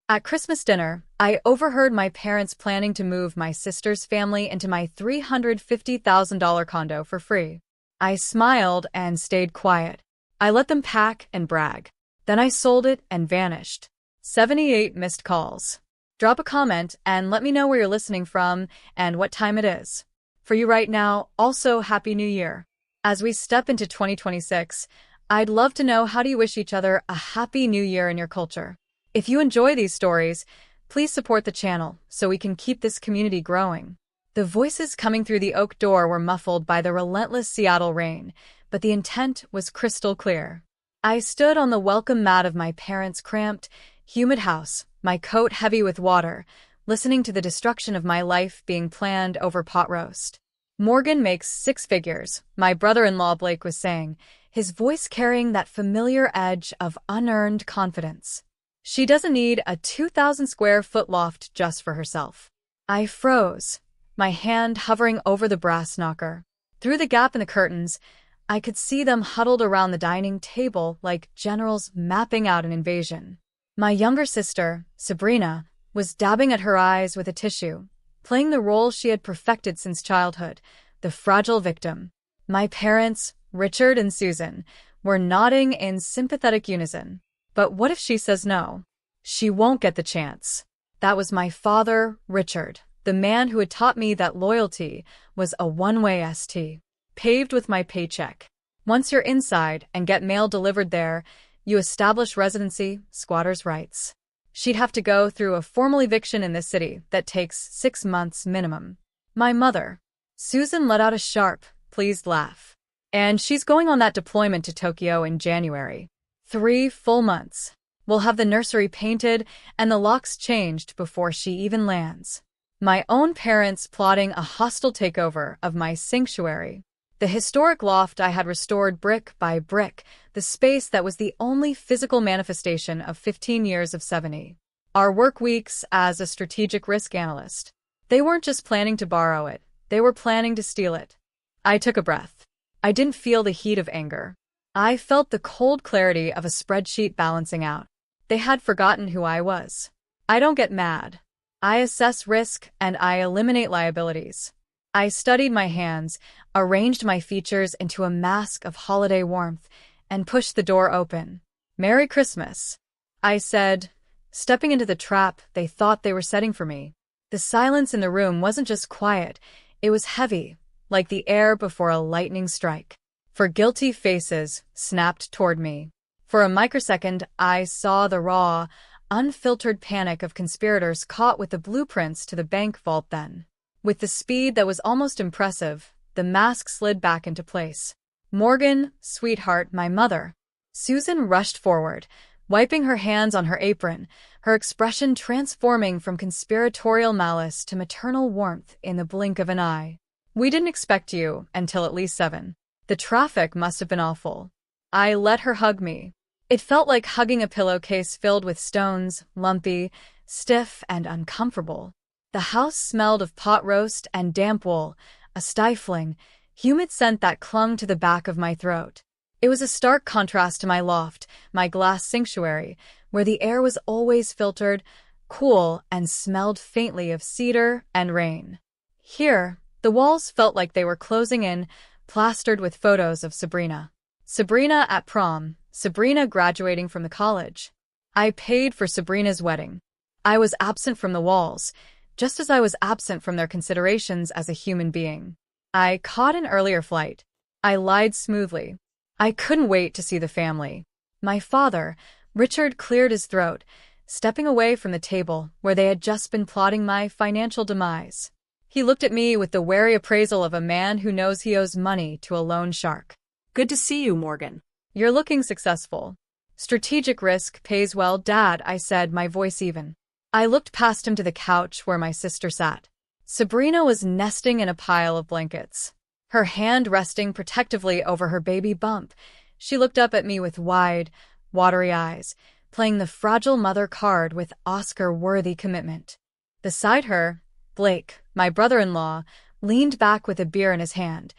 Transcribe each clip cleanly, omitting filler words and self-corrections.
At Christmas dinner, I overheard my parents planning to move my sister's family into my $350,000 condo for free. I smiled and stayed quiet. I let them pack and brag. Then I sold it and vanished. 78 missed calls. Drop a comment and let me know where you're listening from and what time it is. For you right now, also Happy New Year. As we step into 2026, I'd love to know, how do you wish each other a Happy New Year in your culture? If you enjoy these stories, please support the channel so we can keep this community growing. The voices coming through the oak door were muffled by the relentless Seattle rain, but the intent was crystal clear. I stood on the welcome mat of my parents' cramped, humid house, my coat heavy with water, listening to the destruction of my life being planned over pot roast. Morgan makes six figures, my brother-in-law Blake was saying, his voice carrying that familiar edge of unearned confidence. She doesn't need a 2,000-square-foot loft just for herself. I froze, my hand hovering over the brass knocker. Through the gap in the curtains, I could see them huddled around the dining table like generals mapping out an invasion. My younger sister, Sabrina, was dabbing at her eyes with a tissue, playing the role she had perfected since childhood, the fragile victim. My parents, Richard and Susan, were nodding in sympathetic unison. But what if she says no? She won't get the chance. That was my father, Richard, the man who had taught me that loyalty was a one-way ST, paved with my paycheck. Once you're inside and get mail delivered there, you establish residency, squatter's rights. She'd have to go through a formal eviction in this city that takes 6 months minimum. My mother, Susan, let out a sharp, pleased laugh. And she's going on that deployment to Tokyo in January. 3 full months. We'll have the nursery painted and the locks changed before she even lands. My own parents plotting a hostile takeover of my sanctuary. The historic loft I had restored brick by brick, the space that was the only physical manifestation of 15 years of 70. Our work weeks as a strategic risk analyst. They weren't just planning to borrow it, they were planning to steal it. I took a breath. I didn't feel the heat of anger. I felt the cold clarity of a spreadsheet balancing out. They had forgotten who I was. I don't get mad. I assess risk and I eliminate liabilities. I studied my hands, arranged my features into a mask of holiday warmth, and pushed the door open. "Merry Christmas," I said, stepping into the trap they thought they were setting for me. The silence in the room wasn't just quiet, it was heavy, like the air before a lightning strike. For guilty faces snapped toward me. For a microsecond, I saw the raw, unfiltered panic of conspirators caught with the blueprints to the bank vault then. With the speed that was almost impressive, the mask slid back into place. "Morgan, sweetheart, my mother." Susan rushed forward, wiping her hands on her apron, her expression transforming from conspiratorial malice to maternal warmth in the blink of an eye. "We didn't expect you until at least 7. The traffic must have been awful." I let her hug me. It felt like hugging a pillowcase filled with stones, lumpy, stiff, and uncomfortable. The house smelled of pot roast and damp wool, a stifling, humid scent that clung to the back of my throat. It was a stark contrast to my loft, my glass sanctuary, where the air was always filtered, cool, and smelled faintly of cedar and rain. Here, the walls felt like they were closing in, plastered with photos of Sabrina. Sabrina at prom, Sabrina graduating from the college. I paid for Sabrina's wedding. I was absent from the walls, just as I was absent from their considerations as a human being. I caught an earlier flight. I lied smoothly. I couldn't wait to see the family. My father, Richard, cleared his throat, stepping away from the table where they had just been plotting my financial demise. He looked at me with the wary appraisal of a man who knows he owes money to a loan shark. "Good to see you, Morgan." "You're looking successful." "Strategic risk pays well, Dad," I said, my voice even. I looked past him to the couch where my sister sat. Sabrina was nesting in a pile of blankets, her hand resting protectively over her baby bump. She looked up at me with wide, watery eyes, playing the fragile mother card with Oscar-worthy commitment. Beside her, Blake, my brother-in-law, leaned back with a beer in his hand,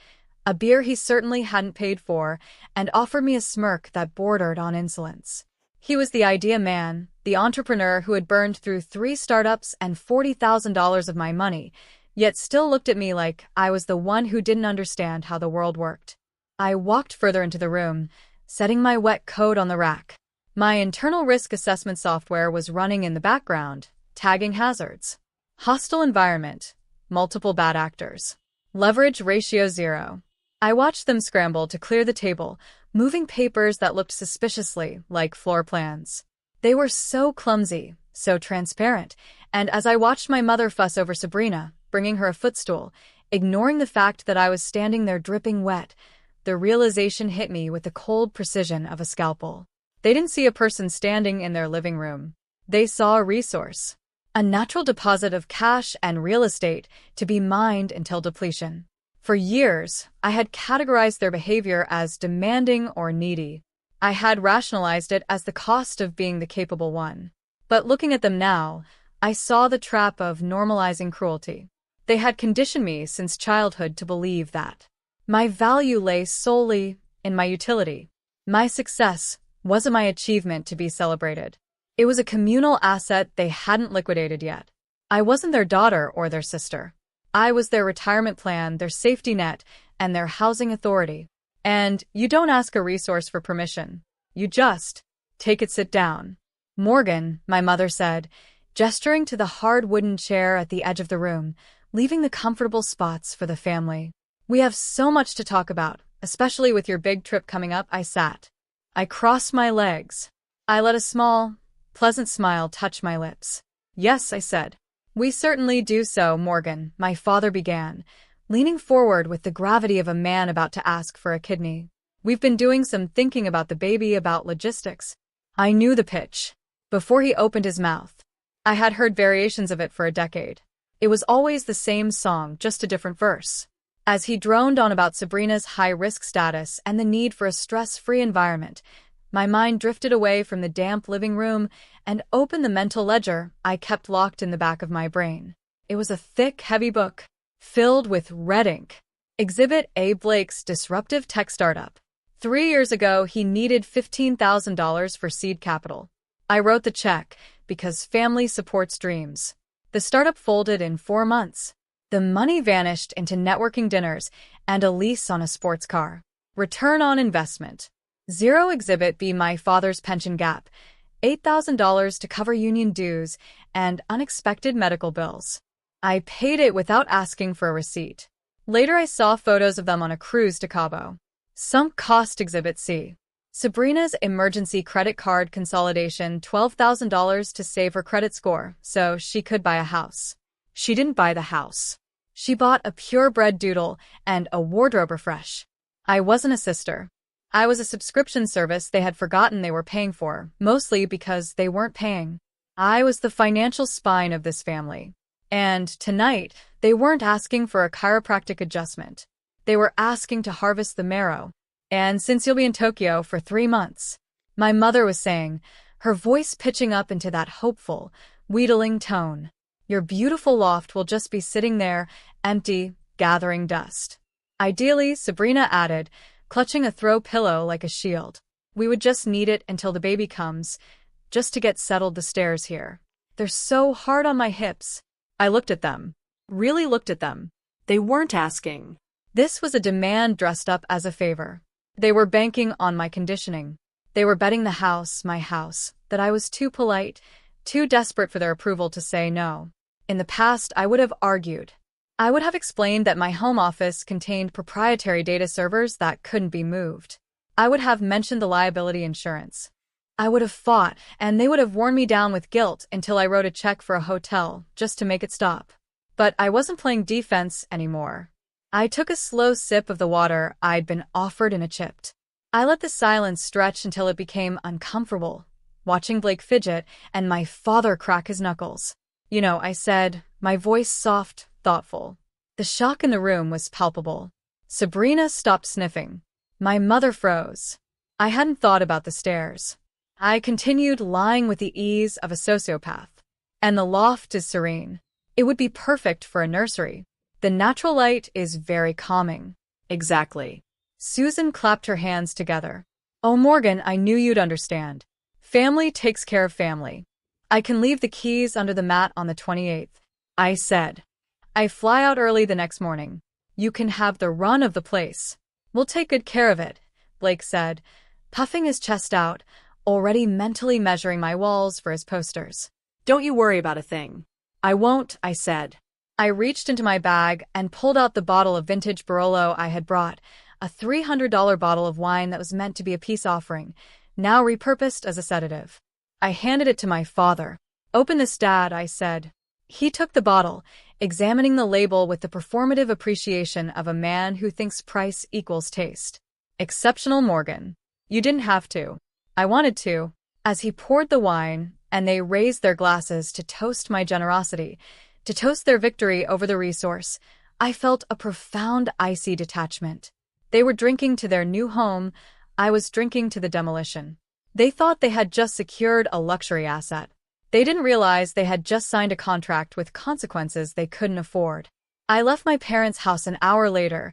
a beer he certainly hadn't paid for, and offered me a smirk that bordered on insolence. He was the idea man, the entrepreneur who had burned through 3 startups and $40,000 of my money, yet still looked at me like I was the one who didn't understand how the world worked. I walked further into the room, setting my wet coat on the rack. My internal risk assessment software was running in the background, tagging hazards. Hostile environment, multiple bad actors. Leverage ratio 0. I watched them scramble to clear the table, moving papers that looked suspiciously like floor plans. They were so clumsy, so transparent, and as I watched my mother fuss over Sabrina, bringing her a footstool, ignoring the fact that I was standing there dripping wet, the realization hit me with the cold precision of a scalpel. They didn't see a person standing in their living room. They saw a resource, a natural deposit of cash and real estate to be mined until depletion. For years, I had categorized their behavior as demanding or needy. I had rationalized it as the cost of being the capable one. But looking at them now, I saw the trap of normalizing cruelty. They had conditioned me since childhood to believe that my value lay solely in my utility. My success wasn't my achievement to be celebrated. It was a communal asset they hadn't liquidated yet. I wasn't their daughter or their sister. I was their retirement plan, their safety net, and their housing authority. And you don't ask a resource for permission. You just take it, sit down. Morgan, my mother said, gesturing to the hard wooden chair at the edge of the room, leaving the comfortable spots for the family. We have so much to talk about, especially with your big trip coming up. I sat. I crossed my legs. I let a small, pleasant smile touch my lips. Yes, I said. We certainly do so, Morgan, my father began, leaning forward with the gravity of a man about to ask for a kidney. We've been doing some thinking about the baby, about logistics. I knew the pitch. Before he opened his mouth, I had heard variations of it for a decade. It was always the same song, just a different verse. As he droned on about Sabrina's high-risk status and the need for a stress-free environment, my mind drifted away from the damp living room and opened the mental ledger I kept locked in the back of my brain. It was a thick, heavy book, filled with red ink. Exhibit A: Blake's disruptive tech startup. 3 years ago, he needed $15,000 for seed capital. I wrote the check because family supports dreams. The startup folded in 4 months. The money vanished into networking dinners and a lease on a sports car. Return on investment 0. Exhibit B: my father's pension gap. $8,000 to cover union dues and unexpected medical bills. I paid it without asking for a receipt. Later I saw photos of them on a cruise to Cabo. Sunk cost. Exhibit C: Sabrina's emergency credit card consolidation, $12,000 to save her credit score so she could buy a house. She didn't buy the house. She bought a purebred doodle and a wardrobe refresh. I wasn't a sister. I was a subscription service they had forgotten they were paying for, mostly because they weren't paying. I was the financial spine of this family. And tonight, they weren't asking for a chiropractic adjustment. They were asking to harvest the marrow. And since you'll be in Tokyo for 3 months, my mother was saying, her voice pitching up into that hopeful, wheedling tone, your beautiful loft will just be sitting there, empty, gathering dust. Ideally, Sabrina added, clutching a throw pillow like a shield. We would just need it until the baby comes, just to get settled. The stairs here. They're so hard on my hips. I looked at them. Really looked at them. They weren't asking. This was a demand dressed up as a favor. They were banking on my conditioning. They were betting the house, my house, that I was too polite, too desperate for their approval to say no. In the past, I would have argued. I would have explained that my home office contained proprietary data servers that couldn't be moved. I would have mentioned the liability insurance. I would have fought, and they would have worn me down with guilt until I wrote a check for a hotel just to make it stop. But I wasn't playing defense anymore. I took a slow sip of the water I'd been offered in a chipped. I let the silence stretch until it became uncomfortable, watching Blake fidget and my father crack his knuckles. You know, I said, my voice soft, thoughtful. The shock in the room was palpable. Sabrina stopped sniffing. My mother froze. I hadn't thought about the stairs. I continued lying with the ease of a sociopath. And the loft is serene. It would be perfect for a nursery. The natural light is very calming. Exactly. Susan clapped her hands together. Oh, Morgan, I knew you'd understand. Family takes care of family. I can leave the keys under the mat on the 28th, I said. I fly out early the next morning. You can have the run of the place. We'll take good care of it, Blake said, puffing his chest out, already mentally measuring my walls for his posters. Don't you worry about a thing. I won't, I said. I reached into my bag and pulled out the bottle of vintage Barolo I had brought, a $300 bottle of wine that was meant to be a peace offering, now repurposed as a sedative. I handed it to my father. Open this, Dad, I said. He took the bottle, examining the label with the performative appreciation of a man who thinks price equals taste. Exceptional, Morgan. You didn't have to. I wanted to. As he poured the wine, and they raised their glasses to toast my generosity, to toast their victory over the resource, I felt a profound icy detachment. They were drinking to their new home. I was drinking to the demolition. They thought they had just secured a luxury asset. They didn't realize they had just signed a contract with consequences they couldn't afford. I left my parents' house an hour later,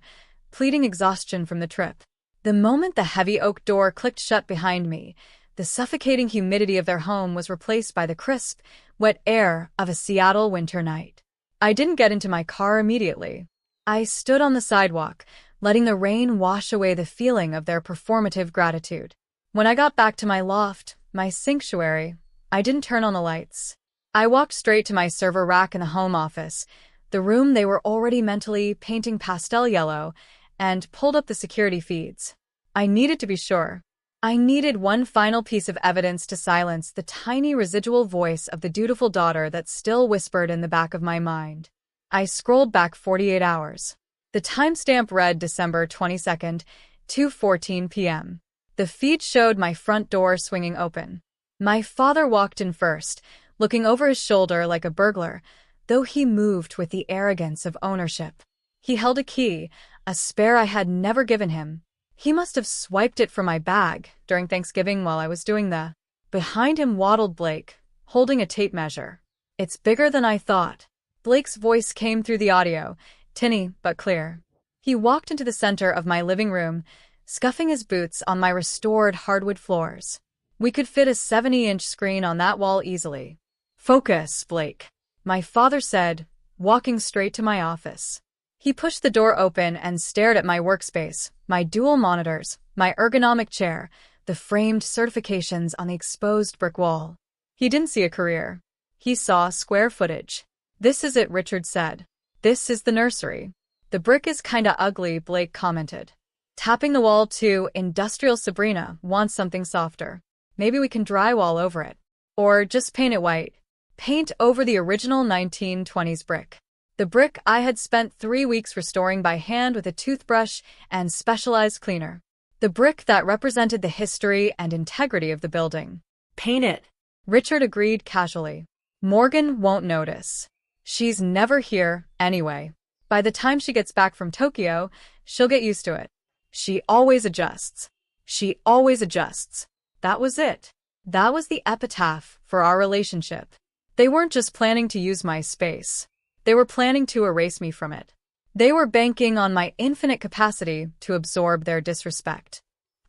pleading exhaustion from the trip. The moment the heavy oak door clicked shut behind me, the suffocating humidity of their home was replaced by the crisp, wet air of a Seattle winter night. I didn't get into my car immediately. I stood on the sidewalk, letting the rain wash away the feeling of their performative gratitude. When I got back to my loft, my sanctuary, I didn't turn on the lights. I walked straight to my server rack in the home office, the room they were already mentally painting pastel yellow, and pulled up the security feeds. I needed to be sure. I needed one final piece of evidence to silence the tiny residual voice of the dutiful daughter that still whispered in the back of my mind. I scrolled back 48 hours. The timestamp read December 22nd, 2:14 p.m. The feed showed my front door swinging open. My father walked in first, looking over his shoulder like a burglar, though he moved with the arrogance of ownership. He held a key, a spare I had never given him. He must have swiped it from my bag during Thanksgiving while I was doing the. Behind him waddled Blake, holding a tape measure. It's bigger than I thought. Blake's voice came through the audio, tinny but clear. He walked into the center of my living room, scuffing his boots on my restored hardwood floors. We could fit a 70-inch screen on that wall easily. Focus, Blake, my father said, walking straight to my office. He pushed the door open and stared at my workspace, my dual monitors, my ergonomic chair, the framed certifications on the exposed brick wall. He didn't see a career. He saw square footage. This is it, Richard said. This is the nursery. The brick is kinda ugly, Blake commented. Tapping the wall too, industrial Sabrina wants something softer. Maybe we can drywall over it. Or just paint it white. Paint over the original 1920s brick. The brick I had spent 3 weeks restoring by hand with a toothbrush and specialized cleaner. The brick that represented the history and integrity of the building. Paint it, Richard agreed casually. Morgan won't notice. She's never here, anyway. By the time she gets back from Tokyo, she'll get used to it. She always adjusts. She always adjusts. That was it. That was the epitaph for our relationship. They weren't just planning to use my space. They were planning to erase me from it. They were banking on my infinite capacity to absorb their disrespect.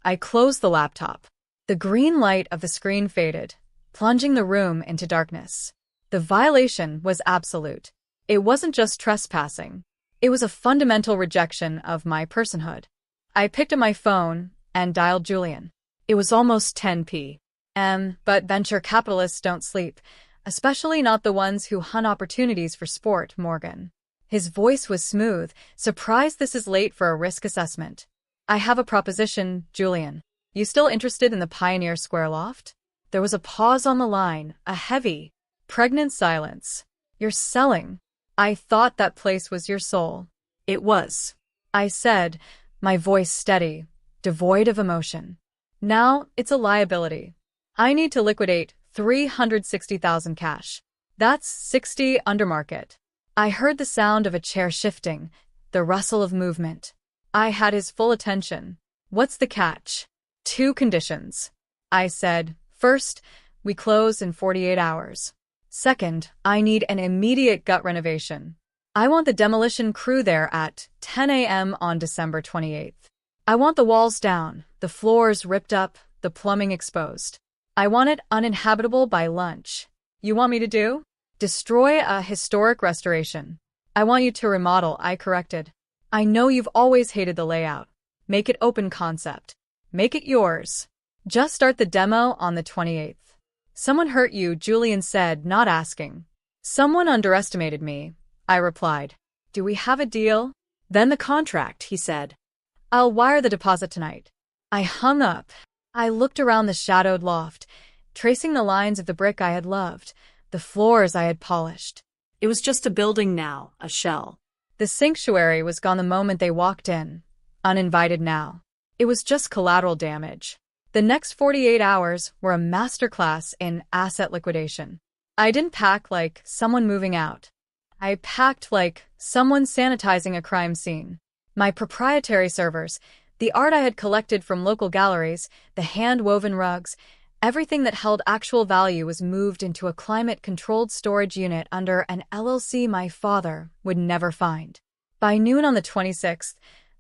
I closed the laptop. The green light of the screen faded, plunging the room into darkness. The violation was absolute. It wasn't just trespassing. It was a fundamental rejection of my personhood. I picked up my phone and dialed Julian. It was almost 10 p.m., but venture capitalists don't sleep, especially not the ones who hunt opportunities for sport, Morgan. His voice was smooth, surprised this is late for a risk assessment. I have a proposition, Julian. You still interested in the Pioneer Square loft? There was a pause on the line, a heavy, pregnant silence. You're selling. I thought that place was your soul. It was, I said, my voice steady, devoid of emotion. Now it's a liability. I need to liquidate $360,000 cash. That's 60 under market. I heard the sound of a chair shifting, the rustle of movement. I had his full attention. What's the catch? 2 conditions. I said, first, we close in 48 hours. Second, I need an immediate gut renovation. I want the demolition crew there at 10 a.m. on December 28th. I want the walls down, the floors ripped up, the plumbing exposed. I want it uninhabitable by lunch. You want me to do? Destroy a historic restoration. I want you to remodel, I corrected. I know you've always hated the layout. Make it open concept. Make it yours. Just start the demo on the 28th. Someone hurt you, Julian said, not asking. Someone underestimated me, I replied. Do we have a deal? Then the contract, he said. I'll wire the deposit tonight. I hung up. I looked around the shadowed loft, tracing the lines of the brick I had loved, the floors I had polished. It was just a building now, a shell. The sanctuary was gone the moment they walked in, uninvited now. It was just collateral damage. The next 48 hours were a masterclass in asset liquidation. I didn't pack like someone moving out. I packed like someone sanitizing a crime scene. My proprietary servers, the art I had collected from local galleries, the hand-woven rugs, everything that held actual value was moved into a climate-controlled storage unit under an LLC my father would never find. By noon on the 26th,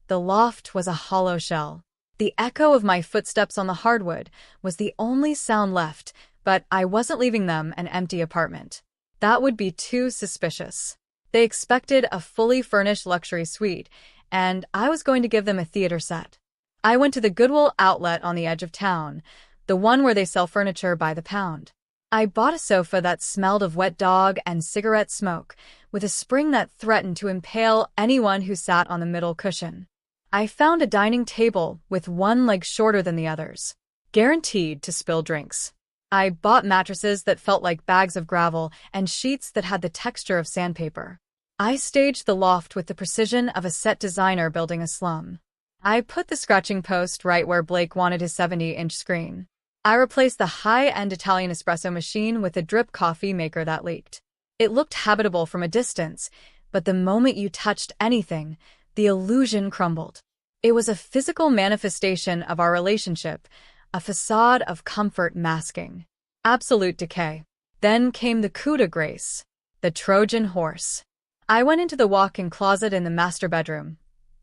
the loft was a hollow shell. The echo of my footsteps on the hardwood was the only sound left, but I wasn't leaving them an empty apartment. That would be too suspicious. They expected a fully furnished luxury suite, and I was going to give them a theater set. I went to the Goodwill outlet on the edge of town, the one where they sell furniture by the pound. I bought a sofa that smelled of wet dog and cigarette smoke, with a spring that threatened to impale anyone who sat on the middle cushion. I found a dining table with one leg shorter than the others, guaranteed to spill drinks. I bought mattresses that felt like bags of gravel and sheets that had the texture of sandpaper. I staged the loft with the precision of a set designer building a slum. I put the scratching post right where Blake wanted his 70-inch screen. I replaced the high-end Italian espresso machine with a drip coffee maker that leaked. It looked habitable from a distance, but the moment you touched anything, the illusion crumbled. It was a physical manifestation of our relationship, a facade of comfort masking absolute decay. Then came the coup de grace, the Trojan horse. I went into the walk-in closet in the master bedroom,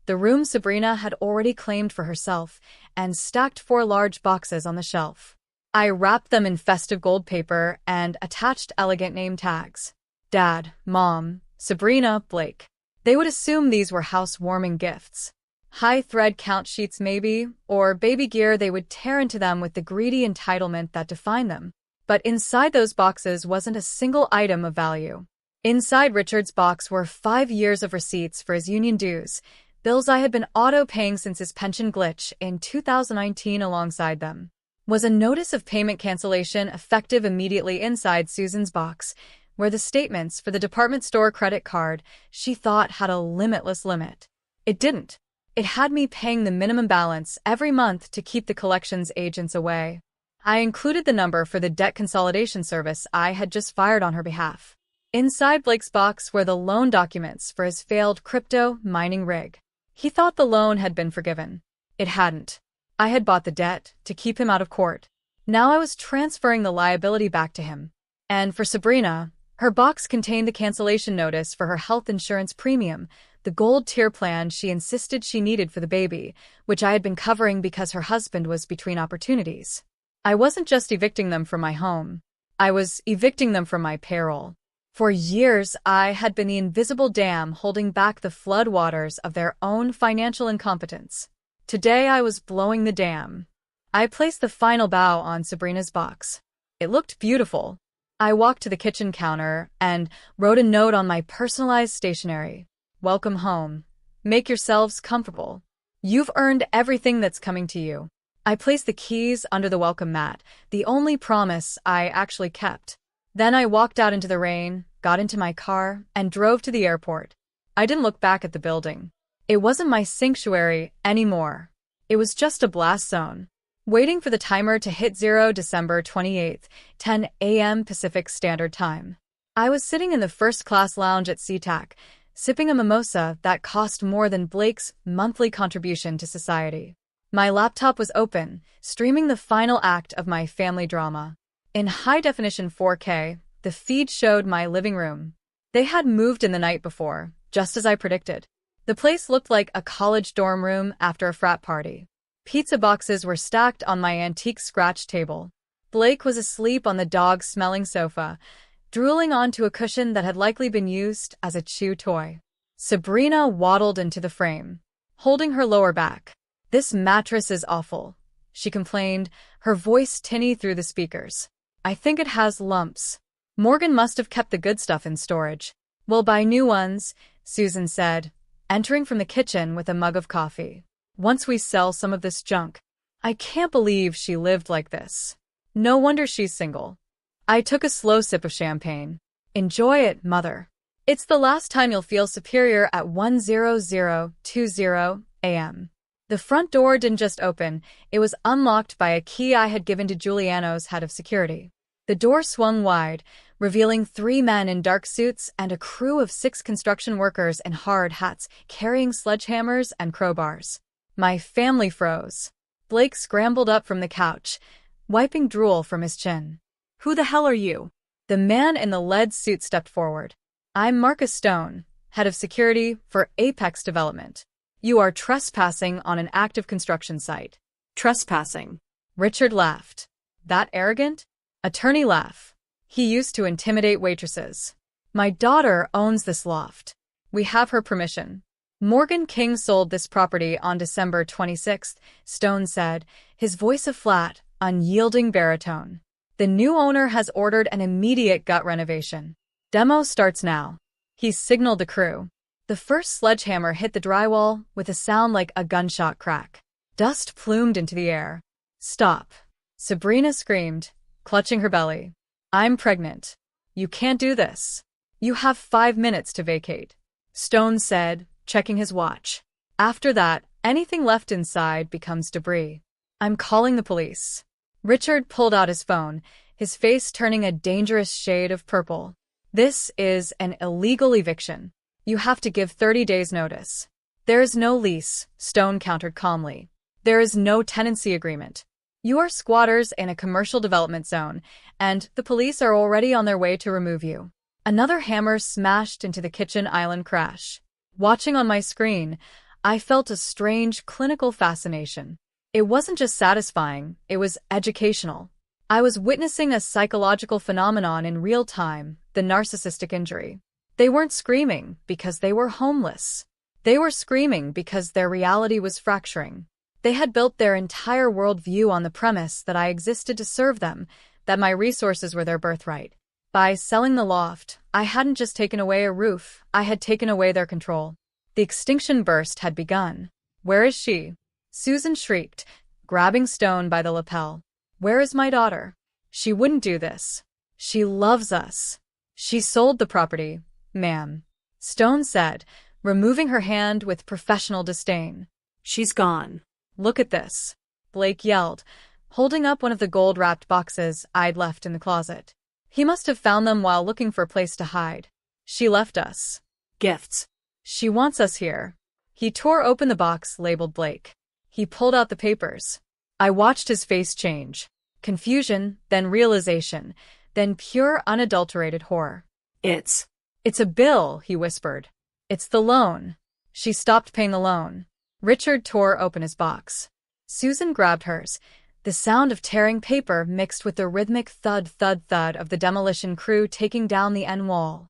the room Sabrina had already claimed for herself, and stacked 4 large boxes on the shelf. I wrapped them in festive gold paper and attached elegant name tags. Dad, Mom, Sabrina, Blake. They would assume these were housewarming gifts. High thread count sheets maybe, or baby gear they would tear into them with the greedy entitlement that defined them. But inside those boxes wasn't a single item of value. Inside Richard's box were 5 years of receipts for his union dues, bills I had been auto-paying since his pension glitch in 2019 alongside them. Was a notice of payment cancellation effective immediately inside Susan's box, where the statements for the department store credit card she thought had a limitless limit. It didn't. It had me paying the minimum balance every month to keep the collections agents away. I included the number for the debt consolidation service I had just fired on her behalf. Inside Blake's box were the loan documents for his failed crypto mining rig. He thought the loan had been forgiven. It hadn't. I had bought the debt to keep him out of court. Now I was transferring the liability back to him. And for Sabrina, her box contained the cancellation notice for her health insurance premium, the gold tier plan she insisted she needed for the baby, which I had been covering because her husband was between opportunities. I wasn't just evicting them from my home. I was evicting them from my payroll. For years, I had been the invisible dam holding back the floodwaters of their own financial incompetence. Today, I was blowing the dam. I placed the final bow on Sabrina's box. It looked beautiful. I walked to the kitchen counter and wrote a note on my personalized stationery. Welcome home. Make yourselves comfortable. You've earned everything that's coming to you. I placed the keys under the welcome mat, the only promise I actually kept. Then I walked out into the rain, got into my car, and drove to the airport. I didn't look back at the building. It wasn't my sanctuary anymore. It was just a blast zone. Waiting for the timer to hit 0 December 28th, 10 a.m. Pacific Standard Time. I was sitting in the first-class lounge at SeaTac, sipping a mimosa that cost more than Blake's monthly contribution to society. My laptop was open, streaming the final act of my family drama. In high-definition 4K, the feed showed my living room. They had moved in the night before, just as I predicted. The place looked like a college dorm room after a frat party. Pizza boxes were stacked on my antique scratch table. Blake was asleep on the dog-smelling sofa, drooling onto a cushion that had likely been used as a chew toy. Sabrina waddled into the frame, holding her lower back. "This mattress is awful," she complained, her voice tinny through the speakers. "I think it has lumps. Morgan must have kept the good stuff in storage." "We'll buy new ones," Susan said, entering from the kitchen with a mug of coffee. "Once we sell some of this junk." I can't believe she lived like this. No wonder she's single. I took a slow sip of champagne. "Enjoy it, mother. It's the last time you'll feel superior at 1:0020 a.m. The front door didn't just open, it was unlocked by a key I had given to Giuliano's head of security. The door swung wide, revealing 3 men in dark suits and a crew of 6 construction workers in hard hats carrying sledgehammers and crowbars. My family froze. Blake scrambled up from the couch, wiping drool from his chin. "Who the hell are you?" The man in the lead suit stepped forward. "I'm Marcus Stone, head of security for Apex Development. You are trespassing on an active construction site." "Trespassing?" Richard laughed. "That arrogant?" Attorney laugh. He used to intimidate waitresses. "My daughter owns this loft. We have her permission." "Morgan King sold this property on December 26th, Stone said, his voice a flat, unyielding baritone. "The new owner has ordered an immediate gut renovation. Demo starts now." He signaled the crew. The first sledgehammer hit the drywall with a sound like a gunshot crack. Dust plumed into the air. "Stop," Sabrina screamed, clutching her belly. "I'm pregnant. You can't do this. You have 5 minutes to vacate," Stone said, checking his watch. "After that, anything left inside becomes debris. I'm calling the police." Richard pulled out his phone, his face turning a dangerous shade of purple. "This is an illegal eviction. You have to give 30 days notice." "There is no lease," Stone countered calmly. "There is no tenancy agreement. You are squatters in a commercial development zone, and the police are already on their way to remove you." Another hammer smashed into the kitchen island crash. Watching on my screen, I felt a strange clinical fascination. It wasn't just satisfying, it was educational. I was witnessing a psychological phenomenon in real time, the narcissistic injury. They weren't screaming because they were homeless. They were screaming because their reality was fracturing. They had built their entire worldview on the premise that I existed to serve them, that my resources were their birthright. By selling the loft, I hadn't just taken away a roof, I had taken away their control. The extinction burst had begun. "Where is she?" Susan shrieked, grabbing Stone by the lapel. "Where is my daughter? She wouldn't do this. She loves us." "She sold the property, ma'am," Stone said, removing her hand with professional disdain. "She's gone." "Look at this," Blake yelled, holding up one of the gold-wrapped boxes I'd left in the closet. He must have found them while looking for a place to hide. "She left us gifts. She wants us here." He tore open the box labeled Blake. He pulled out the papers. I watched his face change. Confusion, then realization, then pure unadulterated horror. It's a bill," he whispered. "It's the loan." She stopped paying the loan. Richard tore open his box. Susan grabbed hers. The sound of tearing paper mixed with the rhythmic thud-thud-thud of the demolition crew taking down the end wall.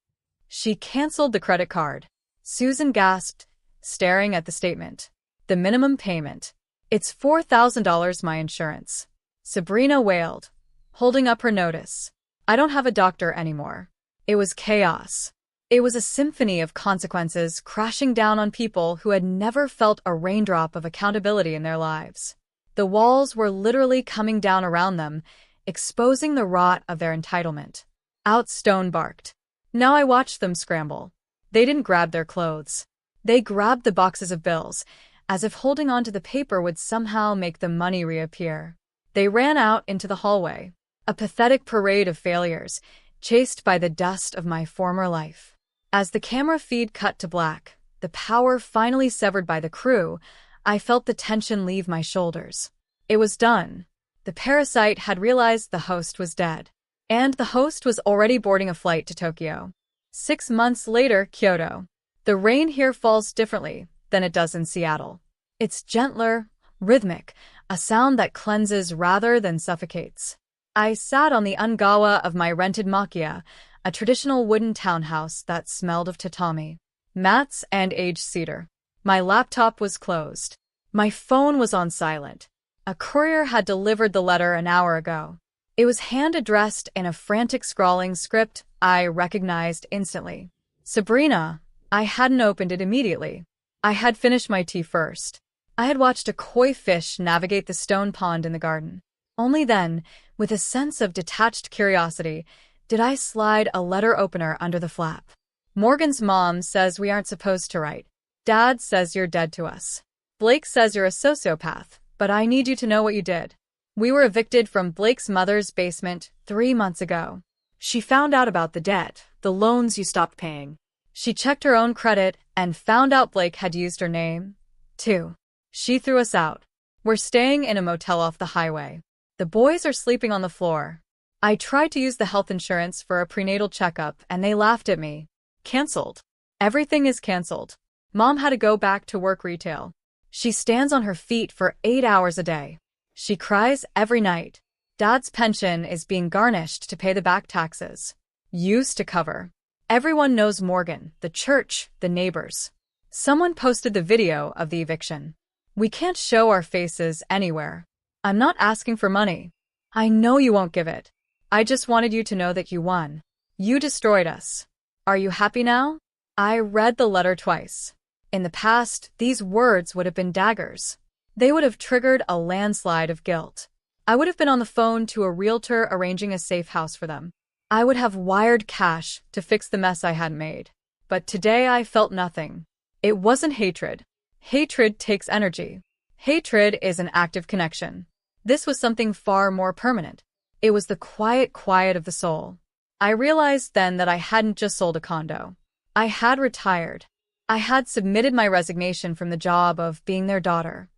"She canceled the credit card." Susan gasped, staring at the statement. "The minimum payment. It's $4,000 my insurance." Sabrina wailed, holding up her notice. "I don't have a doctor anymore." It was chaos. It was a symphony of consequences crashing down on people who had never felt a raindrop of accountability in their lives. The walls were literally coming down around them, exposing the rot of their entitlement. Out, Stone barked. Now I watched them scramble. They didn't grab their clothes. They grabbed the boxes of bills, as if holding on to the paper would somehow make the money reappear. They ran out into the hallway, a pathetic parade of failures, chased by the dust of my former life. As the camera feed cut to black, the power finally severed by the crew, I felt the tension leave my shoulders. It was done. The parasite had realized the host was dead. And the host was already boarding a flight to Tokyo. 6 months later, Kyoto. The rain here falls differently than it does in Seattle. It's gentler, rhythmic, a sound that cleanses rather than suffocates. I sat on the ungawa of my rented makia, a traditional wooden townhouse that smelled of tatami, mats, and aged cedar. My laptop was closed. My phone was on silent. A courier had delivered the letter an hour ago. It was hand-addressed in a frantic scrawling script I recognized instantly. Sabrina. I hadn't opened it immediately. I had finished my tea first. I had watched a koi fish navigate the stone pond in the garden. Only then, with a sense of detached curiosity, did I slide a letter opener under the flap. Morgan's mom says we aren't supposed to write. Dad says you're dead to us. Blake says you're a sociopath, but I need you to know what you did. We were evicted from Blake's mother's basement 3 months ago. She found out about the debt, the loans you stopped paying. She checked her own credit and found out Blake had used her name, too. She threw us out. We're staying in a motel off the highway. The boys are sleeping on the floor. I tried to use the health insurance for a prenatal checkup and they laughed at me. Cancelled. Everything is cancelled. Mom had to go back to work retail. She stands on her feet for 8 hours a day. She cries every night. Dad's pension is being garnished to pay the back taxes. Used to cover. Everyone knows Morgan, the church, the neighbors. Someone posted the video of the eviction. We can't show our faces anywhere. I'm not asking for money. I know you won't give it. I just wanted you to know that you won. You destroyed us. Are you happy now? I read the letter twice. In the past, these words would have been daggers. They would have triggered a landslide of guilt. I would have been on the phone to a realtor arranging a safe house for them. I would have wired cash to fix the mess I had made. But today I felt nothing. It wasn't hatred. Hatred takes energy. Hatred is an active connection. This was something far more permanent. It was the quiet of the soul. I realized then that I hadn't just sold a condo. I had retired. I had submitted my resignation from the job of being their daughter.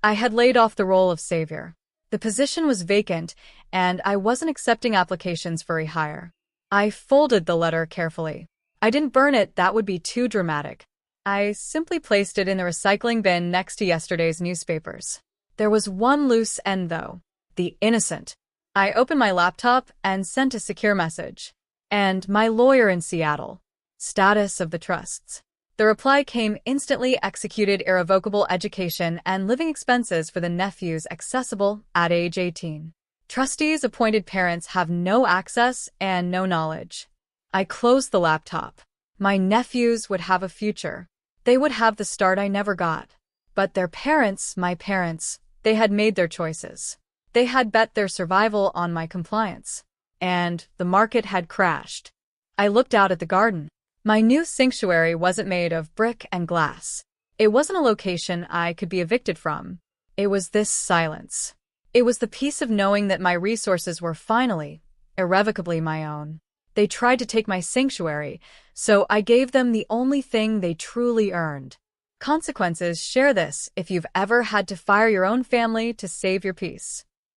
I had laid off the role of savior. The position was vacant, and I wasn't accepting applications for rehire. I folded the letter carefully. I didn't burn it, that would be too dramatic. I simply placed it in the recycling bin next to yesterday's newspapers. There was one loose end, though. The innocent. I opened my laptop and sent a secure message. And my lawyer in Seattle. Status of the trusts. The reply came instantly: executed irrevocable education and living expenses for the nephews accessible at age 18. Trustees appointed parents have no access and no knowledge. I closed the laptop. My nephews would have a future. They would have the start I never got. But their parents, my parents, they had made their choices. They had bet their survival on my compliance. And the market had crashed. I looked out at the garden. My new sanctuary wasn't made of brick and glass. It wasn't a location I could be evicted from. It was this silence. It was the peace of knowing that my resources were finally, irrevocably my own. They tried to take my sanctuary, so I gave them the only thing they truly earned. Consequences: share this if you've ever had to fire your own family to save your peace.